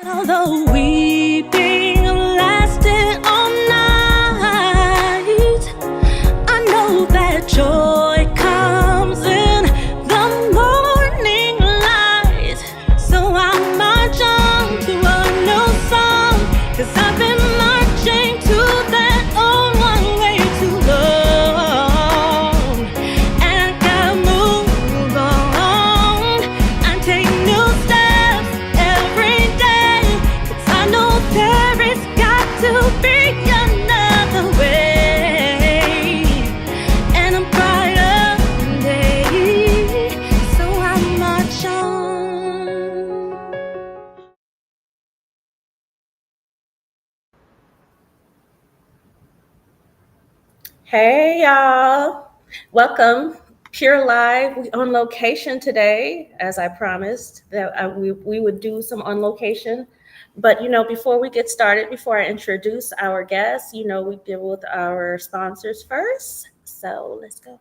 Although weeping lasted all night, I know that joy comes in the morning light. So I march on to a new song, 'cause I've been marching to that old one way too long. And I gotta move on and take new steps every day, 'cause I know there has got to be another way and a brighter day. So I march on. Hey y'all, welcome. P.U.R.E Live. We on location today, as I promised that we would do some on location. But before we get started, before I introduce our guests, we deal with our sponsors first. So let's go.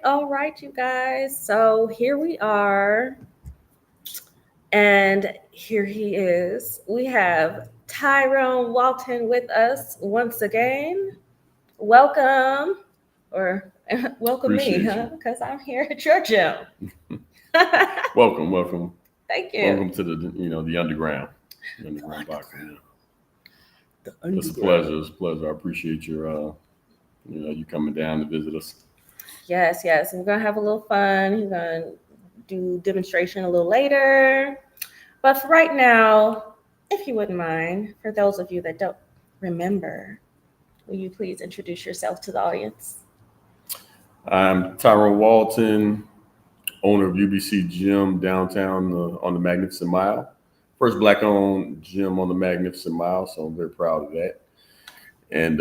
All right, you guys. So here we are. And here he is. We have Tyrone Walton with us once again. Welcome, or welcome Appreciate me, huh? Because I'm here at your gym. Welcome. Thank you. Welcome to the underground boxing. The It's a underground. pleasure. I appreciate your you coming down to visit us. Yes. We're gonna have a little fun. He's gonna do demonstration a little later. But for right now, if you wouldn't mind, for those of you that don't remember, will you please introduce yourself to the audience? I'm Tyrone Walton, owner of UBC Gym downtown on the Magnificent Mile. First black-owned gym on the Magnificent Mile, so I'm very proud of that. And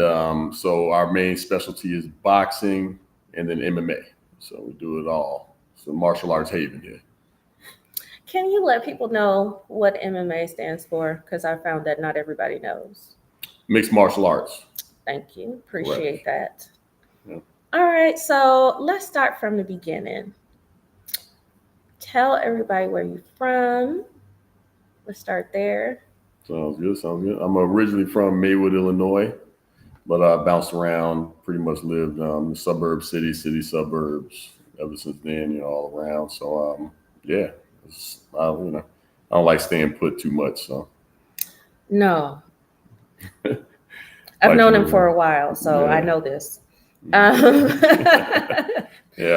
so our main specialty is boxing and then MMA. So we do it all. So martial arts haven here. Can you let people know what MMA stands for? Because I found that not everybody knows. Mixed martial arts. Thank you. Appreciate that. Yeah. All right. So let's start from the beginning. Tell everybody where you're from. Let's start there. Sounds good. I'm originally from Maywood, Illinois, but I bounced around, pretty much lived suburbs, city, suburbs ever since then, all around. So, yeah, I don't like staying put too much. So, No. I've known him for a while, so I know this. Yeah,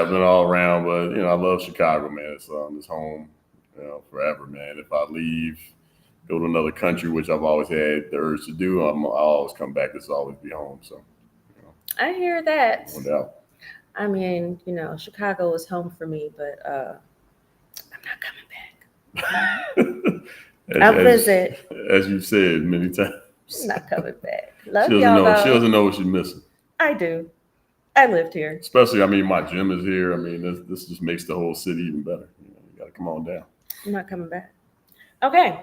I've been all around, but I love Chicago, man. It's home, forever, man. If I leave, go to another country, which I've always had the urge to do, I'll always come back. This will always be home. So, I hear that. No doubt. I mean, Chicago is home for me, but I'm not coming back. I'll visit. As you've said many times. I'm not coming back. Love she y'all though. She doesn't know what she's missing. I do. I lived here. Especially, my gym is here. This just makes the whole city even better. You got to come on down. I'm not coming back. Okay.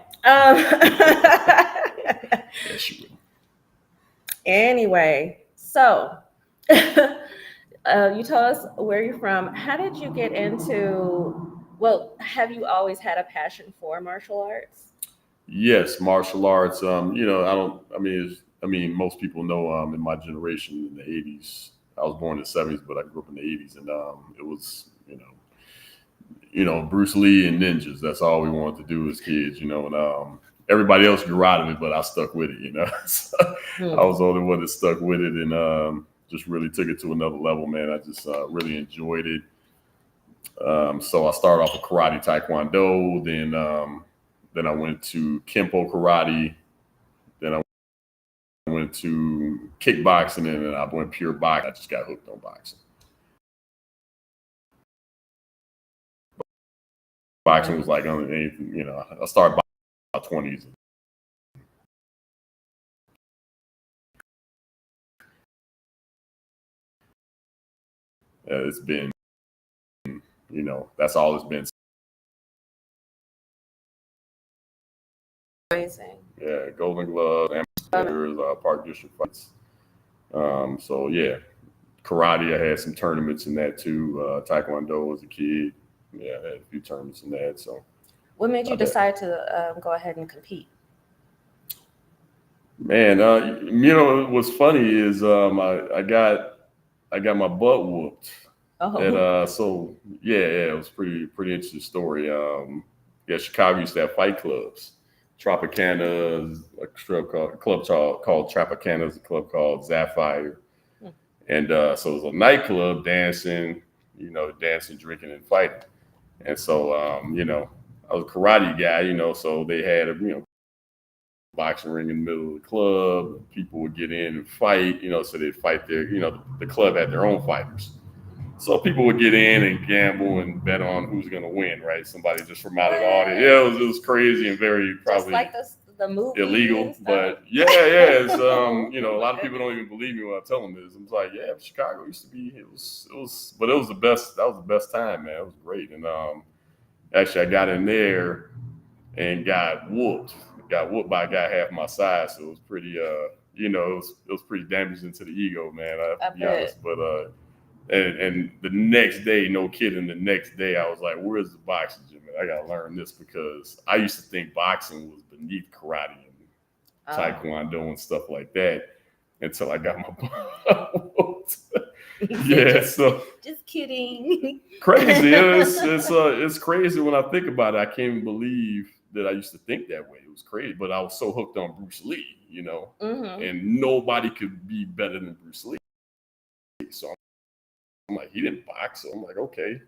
Yes, you will. Anyway, so you told us where you're from. How did you get into? Well, have you always had a passion for martial arts? Yes, martial arts. I mean, most people know in my generation in the '80s. I was born in the '70s, but I grew up in the '80s, and it was Bruce Lee and ninjas. That's all we wanted to do as kids, and everybody else grew out of it, but I stuck with it. So I Hmm. was the only one that stuck with it, and just really took it to another level, man. I just really enjoyed it. So I started off with karate, taekwondo, then I went to kempo karate, then I went to kickboxing, and then I went pure boxing. I just got hooked on boxing. Boxing Right. was like anything, I started about 20s. It's been, that's all it's been. Amazing. Yeah, Golden Glove, amateurs, Park District fights. So yeah, karate. I had some tournaments in that too. Taekwondo as a kid. Yeah, I had a few tournaments in that. So What made you I did. decide to go ahead and compete? Man, what's funny is I got my butt whooped. At Oh, so yeah, it was pretty interesting story. Yeah, Chicago used to have fight clubs. Tropicana, a club called Tropicana, is a club called Sapphire, hmm, and so it was a nightclub, dancing, drinking, and fighting. And so I was a karate guy, so they had a boxing ring in the middle of the club. People would get in and fight, so they'd fight their, the club had their own fighters. So people would get in and gamble and bet on who's going to win, right? Somebody just from out of the audience. Yeah, it was crazy and very just probably like the movie illegal, and stuff. but yeah, it's Oh a my lot of people goodness. don't even believe me when I tell them this. I'm like, yeah, Chicago used to be, but it was the best. That was the best time, man. It was great, and actually, I got in there and got whooped by a guy half my size. So it was pretty, it was pretty damaging to the ego, man. I have I to be honest. bet. But and the next day, no kidding, the next day, I was like, "Where's the boxing gym? Man? I gotta learn this," because I used to think boxing was beneath karate and Oh. taekwondo and stuff like that until I got my butt whooped. He said, Yeah, so just kidding. crazy. It's crazy when I think about it. I can't even believe that I used to think that way. It was crazy, but I was so hooked on Bruce Lee, Hmm. and nobody could be better than Bruce Lee. So I'm like, he didn't box. So I'm like, okay,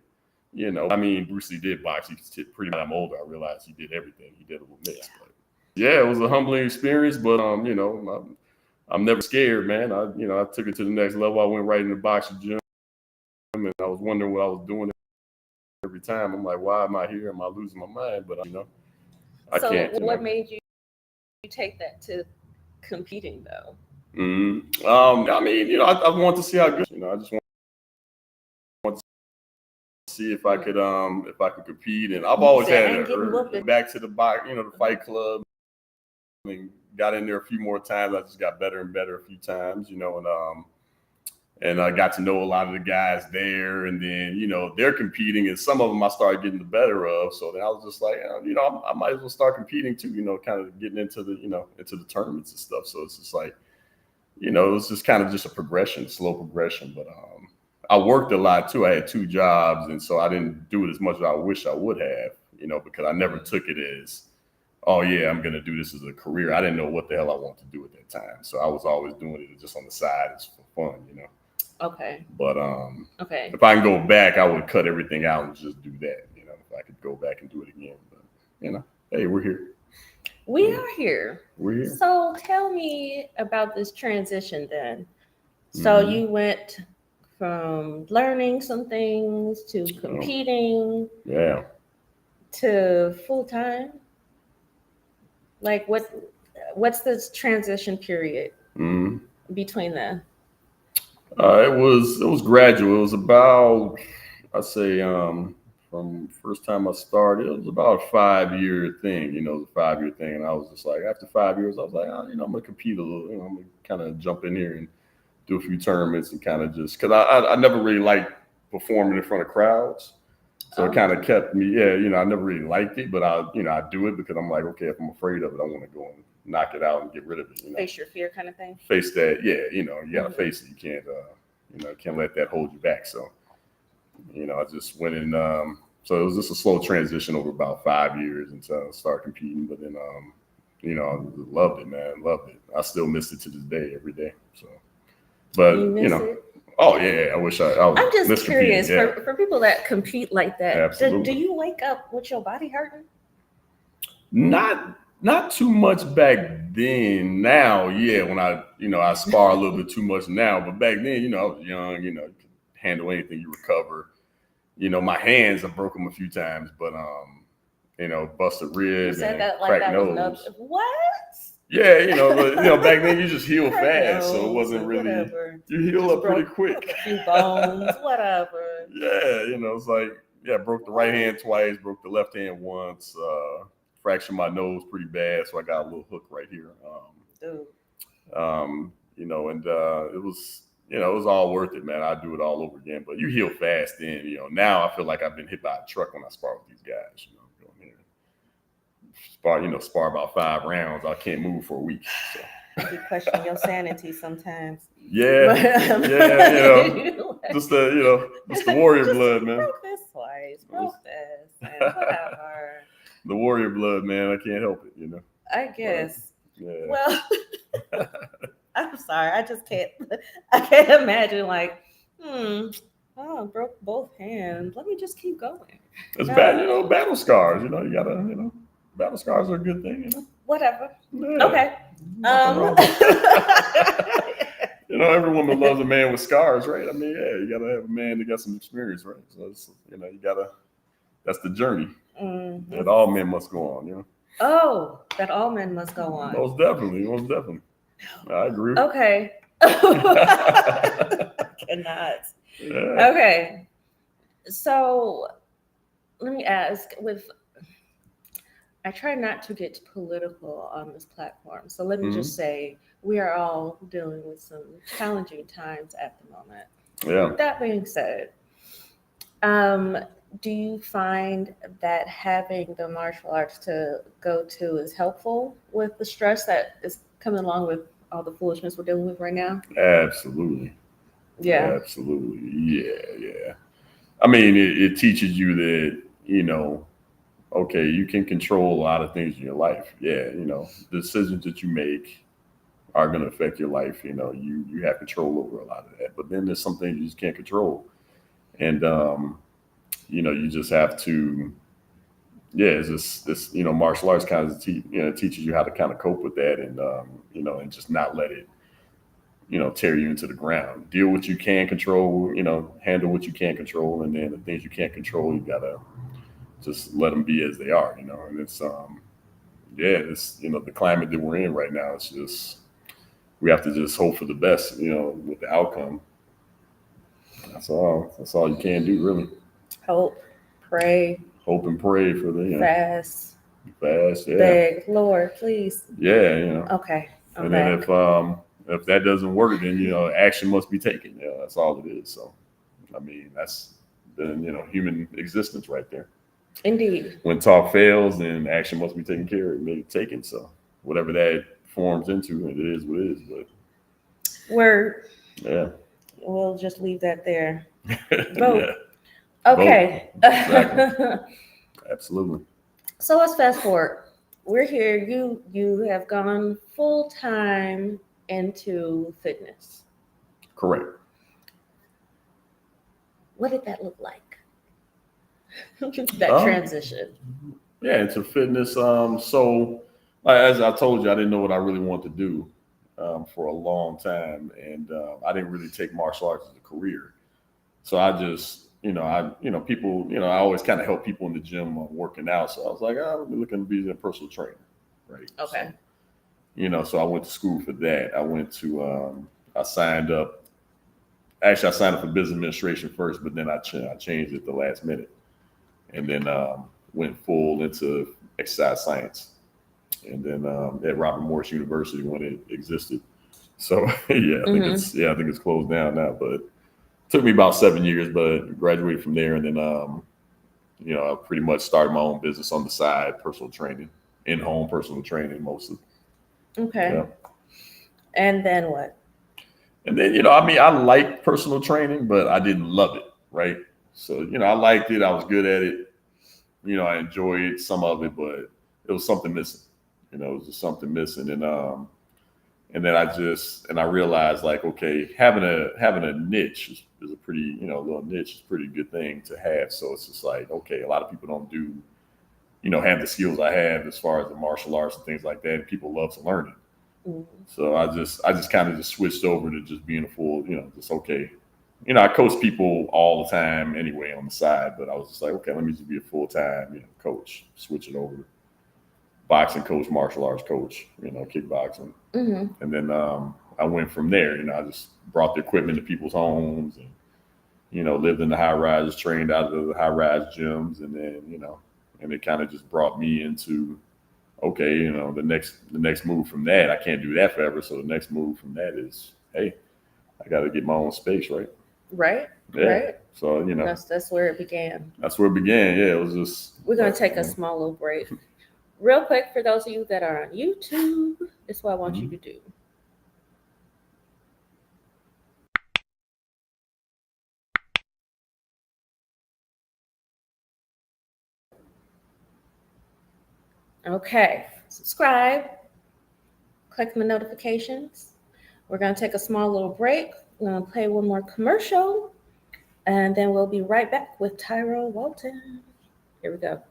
I mean, Bruce Lee did box. He pretty much. I'm older. I realized he did everything. He did a little mix, Yeah. but yeah, it was a humbling experience. But I'm never scared, man. I took it to the next level. I went right in the boxing gym, and I was wondering what I was doing every time. I'm like, why am I here? Am I losing my mind? But I So, can't. what made you take that to competing, though? I mean, I want to see how good. I just want to see if I could compete. And I've You always said, had I an ain't getting urge. whooped. Back to the box, the fight club. And got in there a few more times. I just got better and better a few times, and I got to know a lot of the guys there. And then they're competing, and some of them I started getting the better of. So then I was just like, I might as well start competing too. Kind of getting into the tournaments and stuff. So it's just like it was just kind of just a progression, slow progression. But I worked a lot too. I had two jobs, and so I didn't do it as much as I wish I would have. Because I never took it as, oh yeah, I'm gonna do this as a career. I didn't know what the hell I wanted to do at that time, so I was always doing it just on the side, it's for fun. Okay. But Okay. if I can go back, I would cut everything out and just do that. If I could go back and do it again. But hey, we're here. We are here. We're here. So, tell me about this transition then. So, Mm-hmm. you went from learning some things to competing Yeah. to full time. Like, what's this transition period Mm-hmm. between the? It was gradual. It was about, I say, from first time I started, it was about a 5 year thing. It was a 5 year thing, and I was just like, after 5 years, I was like, oh, I'm gonna compete a little. I'm gonna kind of jump in here and do a few tournaments and kind of just because I never really liked performing in front of crowds. So it Oh, kind of kept me, yeah, I never really liked it, but I do it because I'm like, okay, if I'm afraid of it, I want to go and knock it out and get rid of it. Face your fear kind of thing. Face that, yeah. You gotta face it. You can't let that hold you back. So, I just went in. So it was just a slow transition over about 5 years until I started competing. But then, I loved it, man. Loved it. I still miss it to this day, every day. So, but You miss it? oh yeah, I wish I was. I'm just curious yeah. for people that compete like that. Absolutely. Do you wake up with your body hurting? Not too much back then. Now, yeah, when I spar a little bit too much now, but back then, I was young. You could handle anything, you recover. My hands, I've broken them a few times, but busted rib and cracked nose. What? Yeah, but back then you just heal fast, so it wasn't really. Whatever. You heal up pretty quick. A few bones, whatever. Yeah, it's like broke the right hand twice, broke the left hand once, fractured my nose pretty bad, so I got a little hook right here. And it was. It was all worth it, man. I'd do it all over again. But you heal fast then, Now I feel like I've been hit by a truck when I spar with these guys, going in. Spar about 5 rounds. I can't move for a week. So. You question your sanity sometimes. Yeah. Just the warrior blood, man. Broke this twice. Broke this. Whatever. The warrior blood, man. I can't help it, I guess. Yeah. Well, I'm sorry. I can't imagine I broke both hands. Let me just keep going. It's bad, battle scars. You gotta, battle scars are a good thing, Whatever. Yeah. Okay. Every woman loves a man with scars, right? I mean, yeah, you gotta have a man that got some experience, right? So it's, that's the journey that all men must go on, Oh, that all men must go on. Most definitely. I agree. Okay. I cannot. Yeah. Okay. So let me ask I try not to get political on this platform. So let me just say we are all dealing with some challenging times at the moment. Yeah. That being said, do you find that having the martial arts to go to is helpful with the stress that is coming along with all the foolishness we're dealing with right now? Absolutely. Yeah. Absolutely. Yeah. I mean, it teaches you that, okay, you can control a lot of things in your life. Yeah, the decisions that you make are going to affect your life. You have control over a lot of that. But then there's some things you just can't control. And, you just have to, it's this, martial arts kind of teaches you how to kind of cope with that and, and just not let it, tear you into the ground. Deal with what you can control, handle what you can't control. And then the things you can't control, you got to just let them be as they are, and it's, it's, the climate that we're in right now, it's just, we have to just hope for the best, with the outcome. That's all you can do, really. Hope, pray. Hope and pray for the, fast, yeah. Beg, Lord, please. Yeah, Okay. And then if that doesn't work, then, action must be taken. That's all it is. So, I mean, that's the, human existence right there. Indeed. When talk fails, then action must be taken. So whatever that forms into, it is what it is. But Word. Yeah. We'll just leave that there. Vote. Yeah. Okay. Vote. Exactly. Absolutely. So let's fast forward. We're here. You have gone full time into fitness. Correct. What did that look like? That transition. Yeah, into fitness. So as I told you, I didn't know what I really wanted to do for a long time, and I didn't really take martial arts as a career. So I just, people, I always kind of help people in the gym working out. So I was like, I'm looking to be a personal trainer, right? Okay. So, so I went to school for that. I went to, I signed up. Actually, I signed up for business administration first, but then I changed it at the last minute. And then went full into exercise science. And then at Robert Morris University when it existed. So I think it's closed down now. But it took me about 7 years, but graduated from there. And then I pretty much started my own business on the side, personal training, in-home personal training mostly. Okay. Yeah. And then what? And then, I mean, I like personal training, but I didn't love it, right? So, I liked it. I was good at it. I enjoyed some of it, but it was something missing. It was just something missing. And then I realized, like, okay, having a niche is a pretty, little niche is a pretty good thing to have. So it's just like, okay, a lot of people don't do, have the skills I have as far as the martial arts and things like that. And people love to learn it. Mhm. So I just kind of just switched over to just being a full, just okay. I coach people all the time anyway on the side, but I was just like, okay, let me just be a full time, coach. Switch it over to boxing coach, martial arts coach, kickboxing, Mhm. and then I went from there. I just brought the equipment to people's homes, and lived in the high rises, trained out of the high rise gyms, and then and it kind of just brought me into okay, the next move from that, I can't do that forever. So the next move from that is, hey, I got to get my own space, right? Right. Yeah. Right. So That's where it began. that's where it began. Yeah, it was just We're gonna take a small little break. Real quick for those of you that are on YouTube, this is what I want you mhm. to do. Okay. Subscribe, click the notifications. We're gonna take a small little break. We're gonna play one more commercial, and then we'll be right back with Tyrone Walton. Here we go.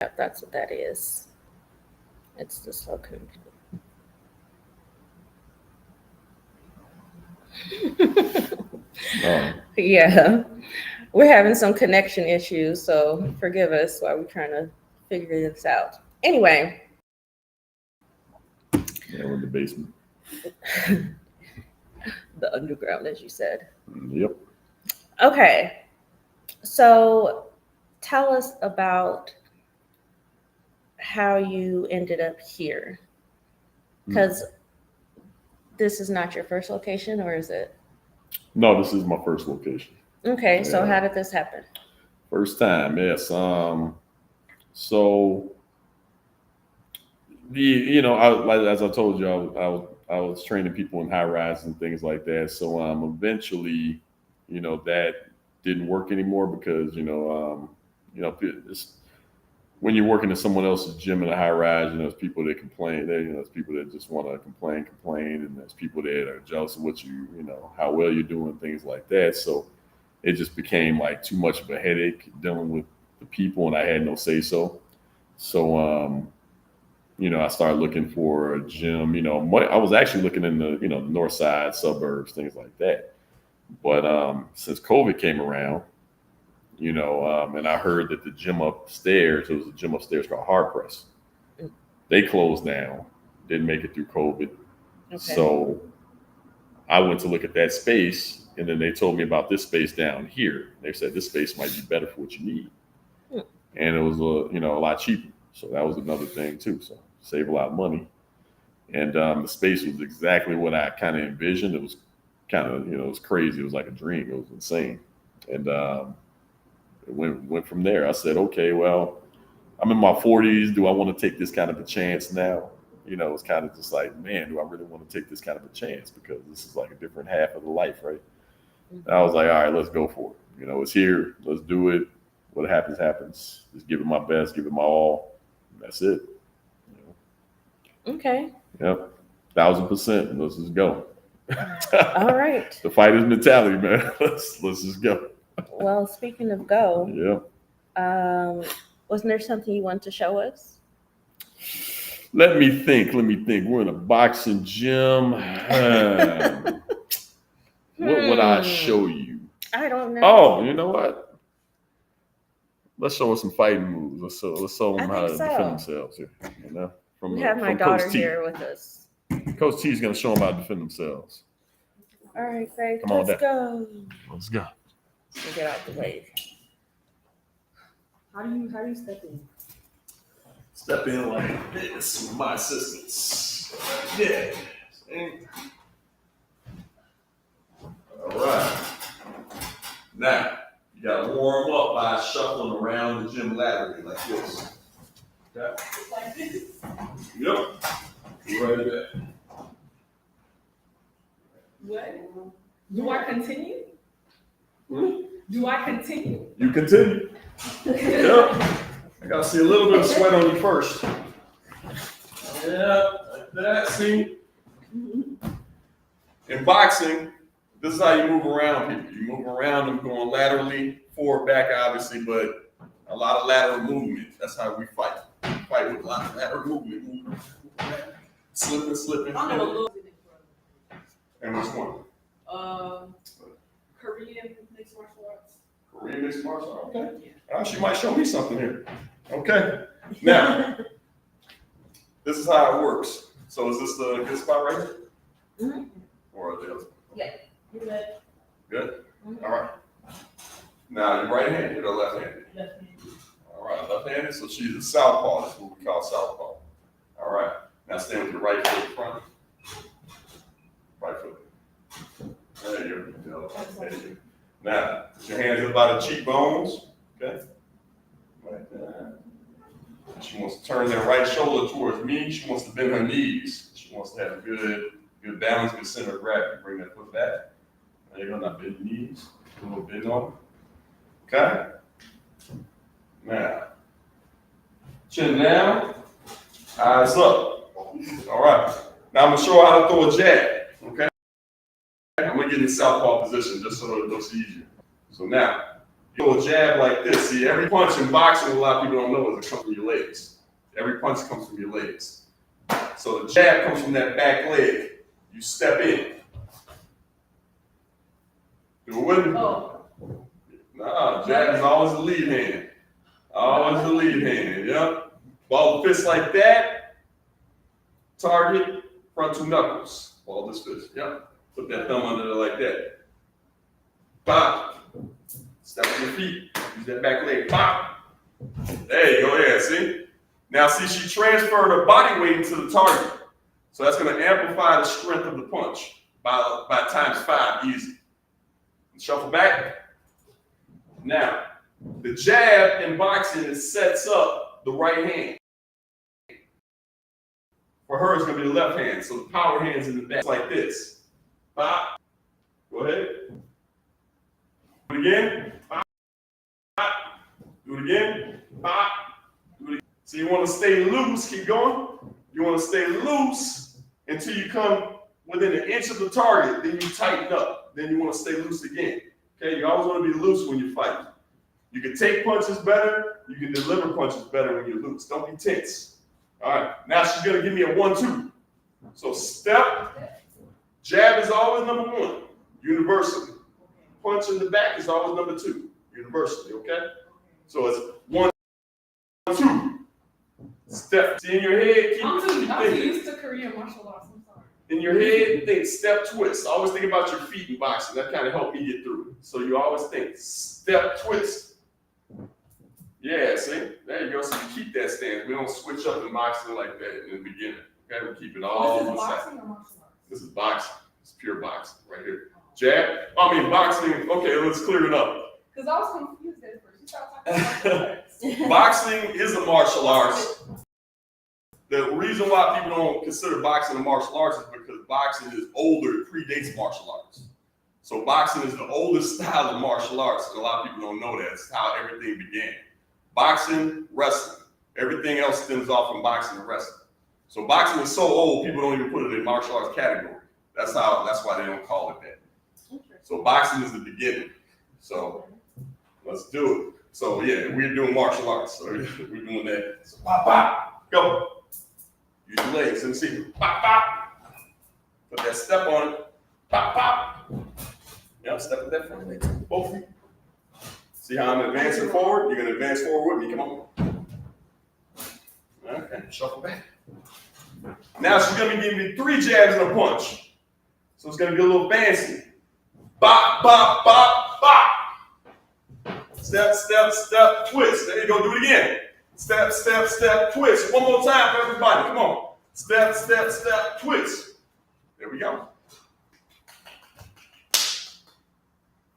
Yep, that's what that is. It's the slow connection. Um, Yeah, we're having some connection issues, so forgive us while we're trying to figure this out. Anyway, yeah, we're in the basement. the underground, as you said. Yep. Okay, so tell us about how you ended up here, Mm. because this is not your first location, or is it? No, this is my first location. Okay, so Yeah, how did this happen? first time. Yes. So like as I told you, I was training people in high rises and things like that. So eventually, that didn't work anymore because it's, when you're working in someone else's gym in a high rise, there's people that complain. There's people that just want to complain, and there's people that are jealous of what how well you're doing, things like that. So it just became like too much of a headache dealing with the people, and I had no say so. So I started looking for a gym. I was actually looking in the north side suburbs, things like that. But since COVID came around, and I heard that the gym upstairs, there was a gym upstairs called Hard Press. They closed down, didn't make it through COVID. Okay. So I went to look at that space, and then they told me about this space down here. They said this space might be better for what you need, Hmm. and it was a lot cheaper. So that was another thing too. So save a lot of money, and the space was exactly what I kind of envisioned. It was kind of it was crazy. It was like a dream. It was insane, and it went from there. I said, okay, well, I'm in my 40s. Do I want to take this kind of a chance now? You know, it's kind of just like, man, do I really want to take this kind of a chance? Because this is like a different half of the life, right? And I was like, all right, let's go for it. You know, it's here. Let's do it. What happens, happens. Just give it my best, give it my all. That's it. You Okay. know? Yep. 1,000%. Let's just go. All right. The fighter's mentality, man. Let's just go. Well, speaking of go, Yeah. wasn't there something you wanted to show us? Let me think. We're in a boxing gym. What would I show you? I don't know. Oh, you know what? Let's show us some fighting moves. Let's show them how to defend themselves here. You know, we have my daughter here with us. Coach T is going to show them how to defend themselves. All right, Faith. Come on, let's go. Let's go. We'll get out the way. How do you step in? Step in like this with my assistants. Yeah. All right. Now, you got to warm up by shuffling around the gym laterally like this. Okay? Like this? Yep. Right there. What? Do I continue? Hmm? Do I continue? You continue. Yep. I got to see a little bit of sweat on you first. Yeah, like that. See? In boxing, this is how you move around people. You move around them going laterally, forward, back, obviously, but a lot of lateral movement. That's how we fight. We fight with a lot of lateral movement. Slipping. I'm a little. And which one? Korean mixed martial arts. Korean mixed martial arts. Okay. She might show me something here. Okay. Now, this is how it works. So is this the good spot right here? Mm-hmm. Or the other? Yeah. You're good. Good? Mm-hmm. All right. Now, you're right-handed or left-handed? Left-handed. All right, left-handed. So she's a southpaw. That's what we call southpaw. All right. Now stand with your right foot in front. Right foot. There you go. There you go. Now, put your hands up by the cheekbones. Okay? Like that. She wants to turn that right shoulder towards me. She wants to bend her knees. She wants to have a good balance, good center of gravity. Bring that foot back. There you go. Now bend your knees. A little bend on. Okay? Now, chin down, eyes up. All right. Now I'm going to show how to throw a jab. Okay? I'm going to get in southpaw position just so it looks easier. So now, you throw a jab like this. See, every punch in boxing, a lot of people don't know, is it comes from your legs. Every punch comes from your legs. So the jab comes from that back leg. You step in. Do it with me. Oh. Nah, jab is always the lead hand. Always the lead hand, yep. Ball fist like that. Target, front two knuckles. Ball this fist, yep. Put that thumb under there like that. Bop. Step on your feet. Use that back leg. Bop. There you go, yeah, see? Now, see, she transferred her body weight into the target. So that's going to amplify the strength of the punch by times 5, easy. Shuffle back. Now, the jab in boxing, it sets up the right hand. For her, it's going to be the left hand. So the power hand's in the back, like this. Bop. Go ahead. Do it again. Bop. Bop. Do it again. Bop. Do it again. So you want to stay loose. Keep going. You want to stay loose until you come within an inch of the target. Then you tighten up. Then you want to stay loose again. Okay? You always want to be loose when you're fighting. You can take punches better. You can deliver punches better when you're loose. Don't be tense. All right. Now she's going to give me a 1-2. So step. Jab is always number 1. Universally. Punch in the back is always number 2. Universally. Okay? So it's 1, 2. Step. See in your head. I'm too used to Korean martial arts. I'm sorry. In your head, think step twist. Always think about your feet in boxing. That kind of helped me get through it. So you always think step twist. Yeah, see? There you go. So you keep that stance. We don't switch up in boxing like that in the beginning. Okay, we keep it all This is on the side. boxing or martial arts? This is boxing. It's pure boxing right here. Jab. I mean boxing. Okay, let's clear it up. Because I was confused at first. You started talking about martial arts. Boxing is a martial arts. The reason why people don't consider boxing a martial arts is because boxing is older, it predates martial arts. So boxing is the oldest style of martial arts, and a lot of people don't know that. It's how everything began. Boxing, wrestling. Everything else stems off from boxing and wrestling. So boxing is so old, people don't even put it in martial arts category. That's why they don't call it that. So boxing is the beginning. So let's do it. So yeah, we're doing martial arts. So we're doing that. So pop, pop, go. Use your legs. Let me see. Pop, pop. Put that step on it. Pop, pop. Yeah, step with that front leg. Both feet. See how I'm advancing forward? You're gonna advance forward with me. Come on. Okay, shuffle back. Now she's gonna be giving me 3 jabs and a punch. So it's gonna be a little fancy. Bop, bop, bop, bop. Step, step, step, twist. There you go, do it again. Step, step, step, twist. One more time for everybody, come on. Step, step, step, twist. There we go.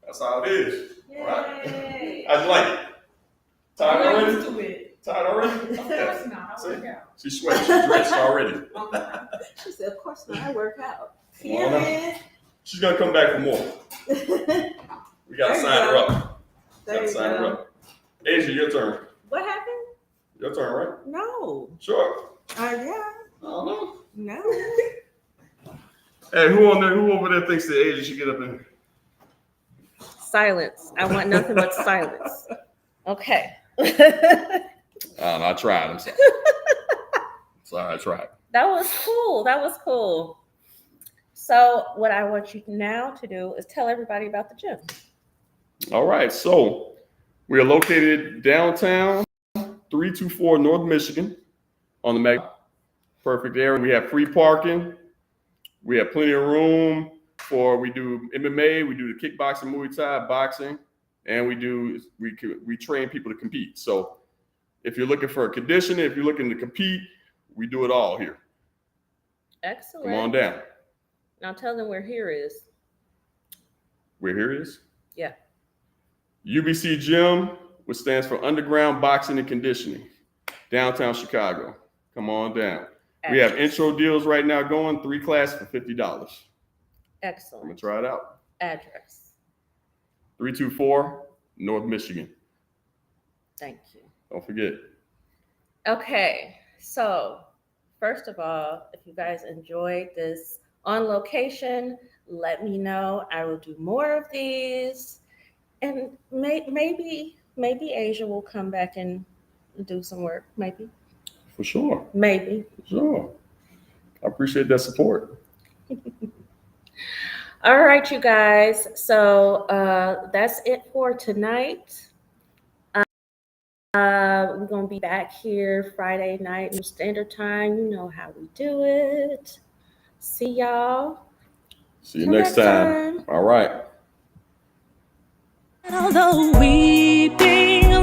That's how it is. All right. How'd you like it? Tired already? Tired already? Of course not. I work out. She's sweating, she's dressed already. She said, of course not, I work out. Yeah. She's gonna come back for more. We gotta sign her up. Gotta sign her up. Asia, your turn. What happened? Your turn, right? No. Sure. Yeah. I don't know. No. Hey, who over there thinks that Asia should get up in? Silence. I want nothing but silence. Okay. I tried. I'm sorry. Sorry, I tried. That was cool. That was cool. So what I want you now to do is tell everybody about the gym. All right. So we are located downtown, 324 North Michigan on the perfect area. We have free parking. We have plenty of room we do MMA, we do the kickboxing, Muay Thai, boxing, and we train people to compete. So if you're looking for a conditioning, if you're looking to compete, we do it all here. Excellent. Come on down. Now tell them where here is. Where here is? Yeah. UBC Gym, which stands for Underground Boxing and Conditioning, downtown Chicago. Come on down. We have intro deals right now going, 3 classes for $50. Excellent. I'm gonna try it out. Address. 324 North Michigan. Thank you. Don't forget. Okay, so first of all, if you guys enjoyed this on location, let me know. I will do more of these, and maybe Asia will come back and do some work. Maybe. For sure. Maybe. For sure. I appreciate that support. All right, you guys. So that's it for tonight. We're going to be back here Friday night, New Standard Time. You know how we do it. See y'all. See you next time. All right. Although weeping